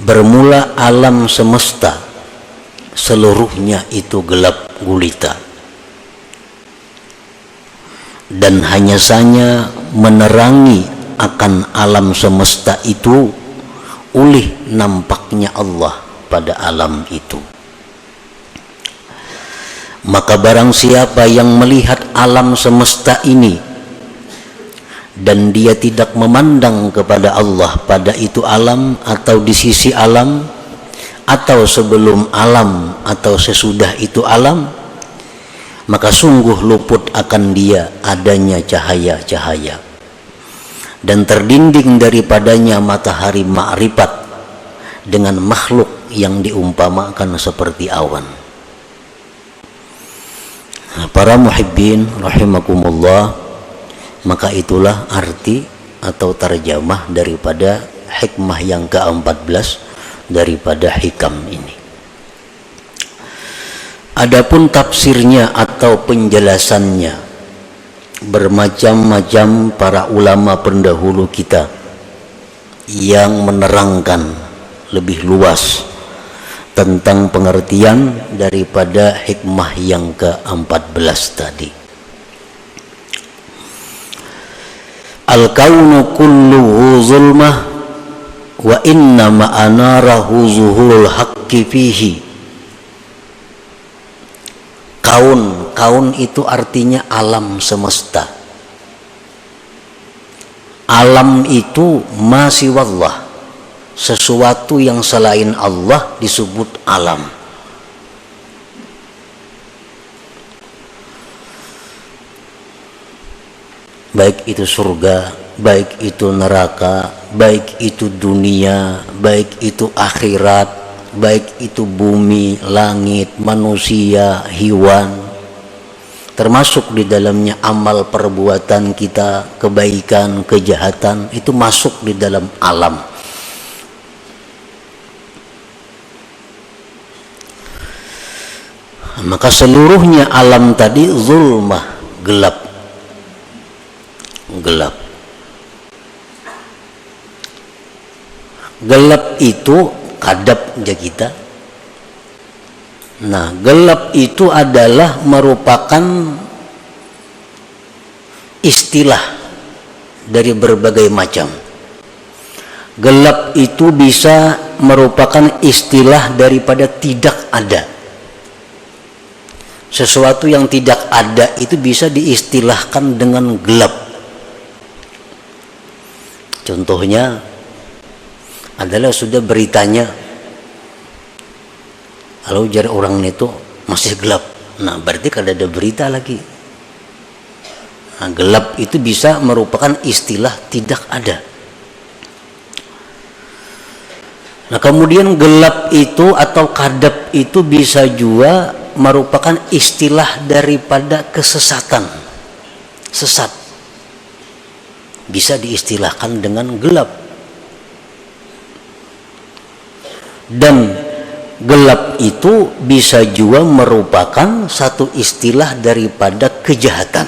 Bermula alam semesta seluruhnya itu gelap gulita, dan hanya saja menerangi akan alam semesta itu oleh nampaknya Allah pada alam itu. Maka barang siapa yang melihat alam semesta ini dan dia tidak memandang kepada Allah pada itu alam, atau di sisi alam, atau sebelum alam, atau sesudah itu alam, maka sungguh luput akan dia adanya cahaya-cahaya, dan terdinding daripadanya matahari ma'rifat dengan makhluk yang diumpamakan seperti awan. Para muhibbin rahimakumullah, maka itulah arti atau terjemah daripada hikmah yang ke-14 daripada hikam ini. Adapun tafsirnya atau penjelasannya, bermacam-macam para ulama pendahulu kita yang menerangkan lebih luas tentang pengertian daripada hikmah yang ke-14 tadi. Al-kaunu kulluhu zulmah wa inna ma'anarahu zuhurul haqqi fihi. Kaun itu artinya alam semesta. Alam itu masih wallah, sesuatu yang selain Allah disebut alam. Baik itu surga, baik itu neraka, baik itu dunia, baik itu akhirat, baik itu bumi, langit, manusia, hewan, termasuk di dalamnya amal perbuatan kita, kebaikan, kejahatan, itu masuk di dalam alam. Maka seluruhnya alam tadi zulmah, gelap. Gelap itu kadap aja kita. Nah, gelap itu adalah merupakan istilah dari berbagai macam. Gelap itu bisa merupakan istilah daripada tidak ada. Sesuatu yang tidak ada itu bisa diistilahkan dengan gelap. Contohnya adalah sudah beritanya, kalau jar orang itu masih gelap, nah berarti kada ada berita lagi. Nah, gelap itu bisa merupakan istilah tidak ada. Nah, kemudian gelap itu atau kadap itu bisa juga merupakan istilah daripada kesesatan. Sesat bisa diistilahkan dengan gelap. Dan gelap itu bisa juga merupakan satu istilah daripada kejahatan.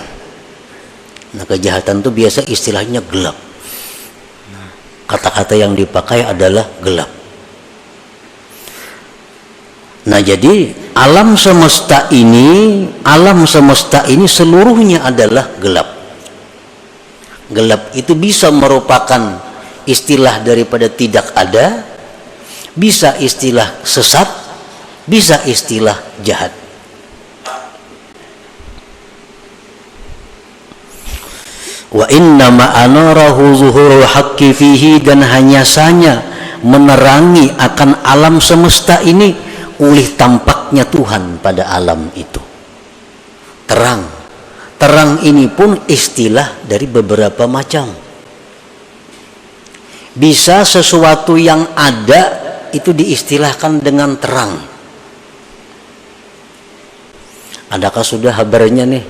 Nah, kejahatan itu biasa istilahnya gelap. Kata-kata yang dipakai adalah gelap. Nah, jadi alam semesta ini seluruhnya adalah gelap. Gelap itu bisa merupakan istilah daripada tidak ada, bisa istilah sesat, bisa istilah jahat. Wa inna ma'anarahu zuhurul haqqi fihi, dan hanya saja menerangi akan alam semesta ini oleh tampaknya Tuhan pada alam itu. Terang ini pun istilah dari beberapa macam. Bisa sesuatu yang ada itu diistilahkan dengan terang. Adakah sudah kabarnya nih?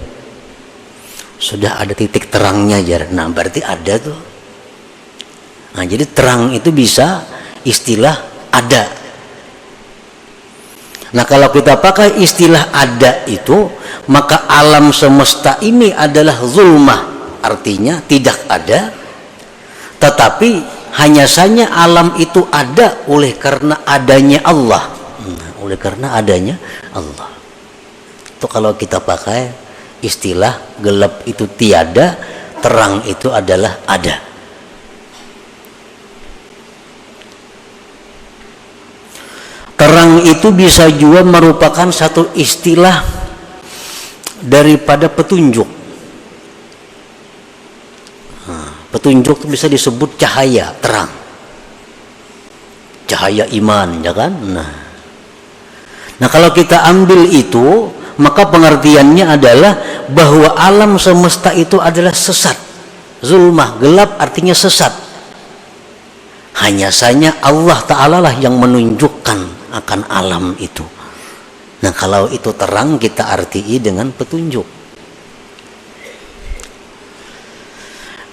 Sudah ada titik terangnya jar. Nah, berarti ada tuh. Nah, jadi terang itu bisa istilah ada. Nah, kalau kita pakai istilah ada itu, maka alam semesta ini adalah zulmah, artinya tidak ada, tetapi hanya saja alam itu ada oleh karena adanya Allah. Oleh karena adanya Allah. Itu kalau kita pakai istilah gelap itu tiada, terang itu adalah ada. Terang itu bisa juga merupakan satu istilah daripada petunjuk. Petunjuk itu bisa disebut cahaya, terang, cahaya iman, ya kan? Nah kalau kita ambil itu, maka pengertiannya adalah bahwa alam semesta itu adalah sesat. Zulmah, gelap artinya sesat. Hanya saja Allah Ta'ala lah yang menunjukkan akan alam itu. Nah kalau itu terang, kita artii dengan petunjuk.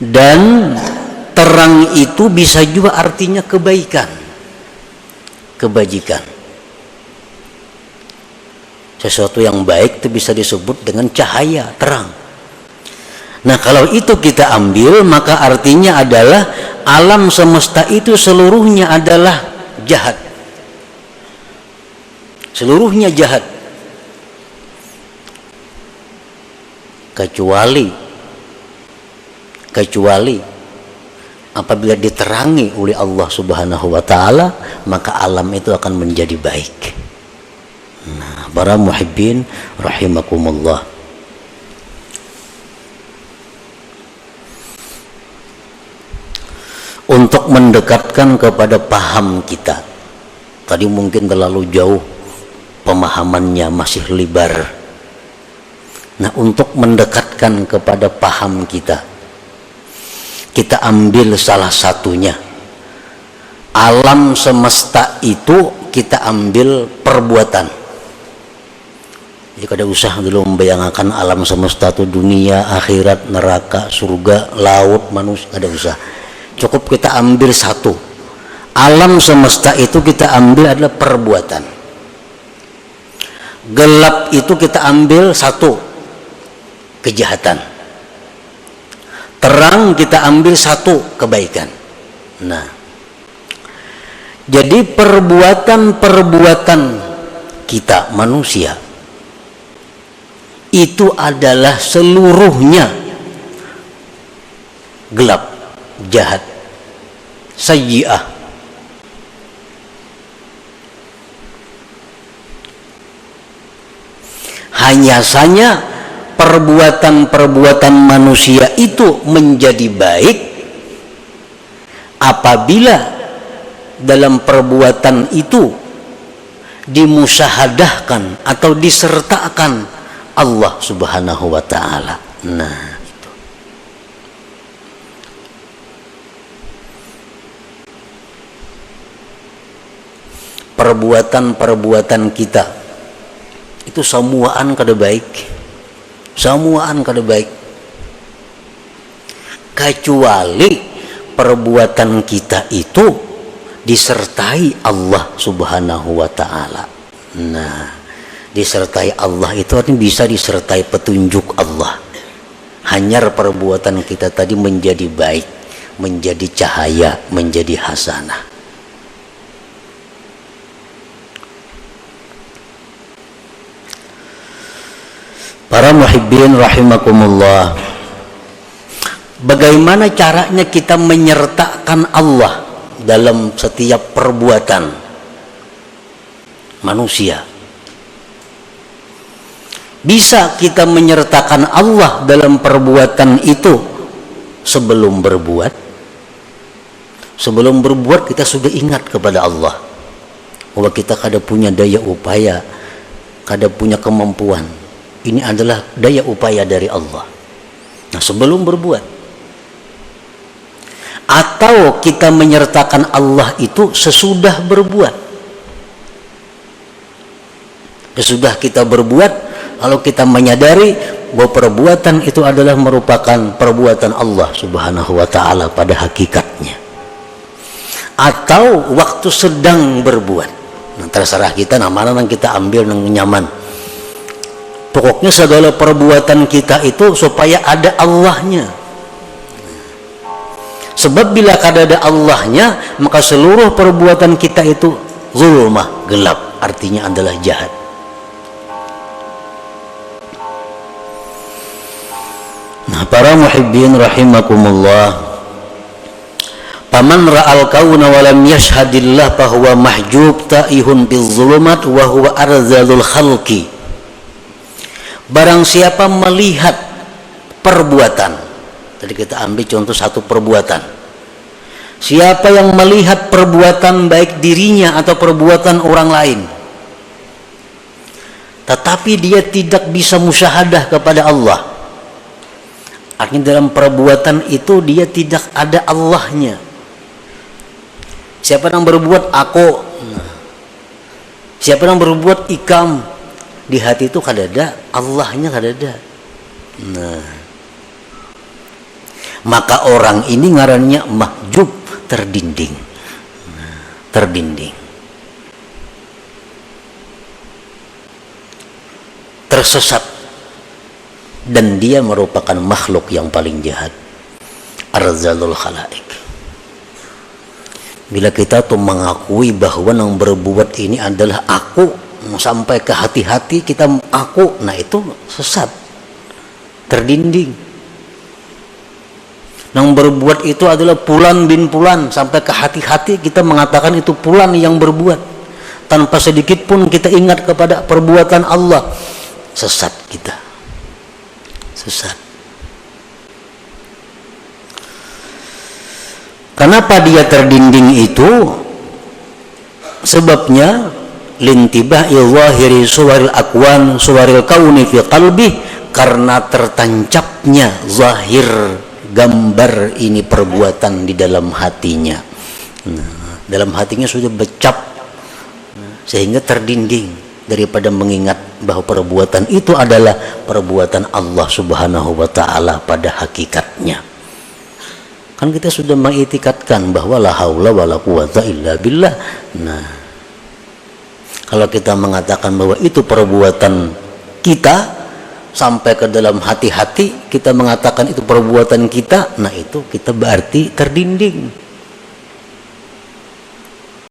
Dan terang itu bisa juga artinya kebaikan, kebajikan. Sesuatu yang baik itu bisa disebut dengan cahaya, terang. Nah kalau itu kita ambil, maka artinya adalah alam semesta itu seluruhnya adalah jahat. Seluruhnya jahat. Kecuali apabila diterangi oleh Allah Subhanahu wa Ta'ala, maka alam itu akan menjadi baik. Nah, para muhibbin rahimakumullah. Untuk mendekatkan kepada paham kita, tadi mungkin terlalu jauh pemahamannya, masih lebar. Nah, untuk mendekatkan kepada paham kita, kita ambil salah satunya. Alam semesta itu kita ambil perbuatan. Jadi kada usah dulu membayangkan alam semesta itu dunia, akhirat, neraka, surga, laut, manusia, kada usah. Cukup kita ambil satu. Alam semesta itu kita ambil adalah perbuatan. Gelap itu kita ambil satu, kejahatan. Terang kita ambil satu, kebaikan. Nah, jadi perbuatan-perbuatan kita manusia itu adalah seluruhnya gelap, jahat, sayyi'ah. Hanya saja perbuatan-perbuatan manusia itu menjadi baik apabila dalam perbuatan itu dimusyahadahkan atau disertakan Allah Subhanahu wa Ta'ala. Nah, itu. Perbuatan-perbuatan kita itu semuaan kada baik. Semuaan kada baik, kecuali perbuatan kita itu disertai Allah Subhanahu wa Ta'ala. Nah, disertai Allah itu artinya bisa disertai petunjuk Allah. Hanya perbuatan kita tadi menjadi baik, menjadi cahaya, menjadi hasanah. Para muhibbin rahimakumullah, bagaimana caranya kita menyertakan Allah dalam setiap perbuatan manusia? Bisa kita menyertakan Allah dalam perbuatan itu sebelum berbuat. Sebelum berbuat kita sudah ingat kepada Allah bahwa kita kada punya daya upaya, kada punya kemampuan. Ini adalah daya upaya dari Allah. Nah, sebelum berbuat. Atau kita menyertakan Allah itu sesudah berbuat. Sesudah kita berbuat, lalu kita menyadari bahwa perbuatan itu adalah merupakan perbuatan Allah Subhanahu wa Ta'ala pada hakikatnya. Atau waktu sedang berbuat. Nah, terserah kita, nah mana yang kita ambil yang nyaman. Pokoknya segala perbuatan kita itu supaya ada Allahnya. Sebab bila kada ada Allahnya, maka seluruh perbuatan kita itu zulmah, gelap, artinya adalah jahat. Nah, para muhibbin rahimakumullah, paman ra'al kauna wa lam yashhadillah fahuwa mahjub ta'ihun bil zulumat wa huwa arzalul khalqi. Barang siapa melihat perbuatan, tadi kita ambil contoh satu perbuatan. Siapa yang melihat perbuatan baik dirinya atau perbuatan orang lain, tetapi dia tidak bisa musyahadah kepada Allah, artinya dalam perbuatan itu dia tidak ada Allahnya. Siapa yang berbuat aku, siapa yang berbuat ikam, di hati itu kada ada Allahnya, kada ada. Nah, maka orang ini ngarannya mahjub, terdinding. Terdinding, tersesat, dan dia merupakan makhluk yang paling jahat, arzalul khalaik. Bila kita tuh mengakui bahwa yang berbuat ini adalah aku, sampai ke hati-hati kita aku, nah itu sesat, terdinding. Yang berbuat itu adalah Fulan bin Fulan, sampai ke hati-hati kita mengatakan itu Fulan yang berbuat, tanpa sedikit pun kita ingat kepada perbuatan Allah. Sesat kita, sesat. Kenapa dia terdinding itu? Sebabnya lintibahi zahiri suwaril akwan suwaril kauni fi qalbi, karena tertancapnya zahir gambar ini perbuatan di dalam hatinya. Nah, dalam hatinya sudah becap, sehingga terdinding daripada mengingat bahwa perbuatan itu adalah perbuatan Allah Subhanahu wa taala pada hakikatnya. Kan kita sudah mengitikadkan bahwa la haula wala quwata illa billah. Nah, kalau kita mengatakan bahwa itu perbuatan kita, sampai ke dalam hati-hati kita mengatakan itu perbuatan kita, nah itu kita berarti terdinding.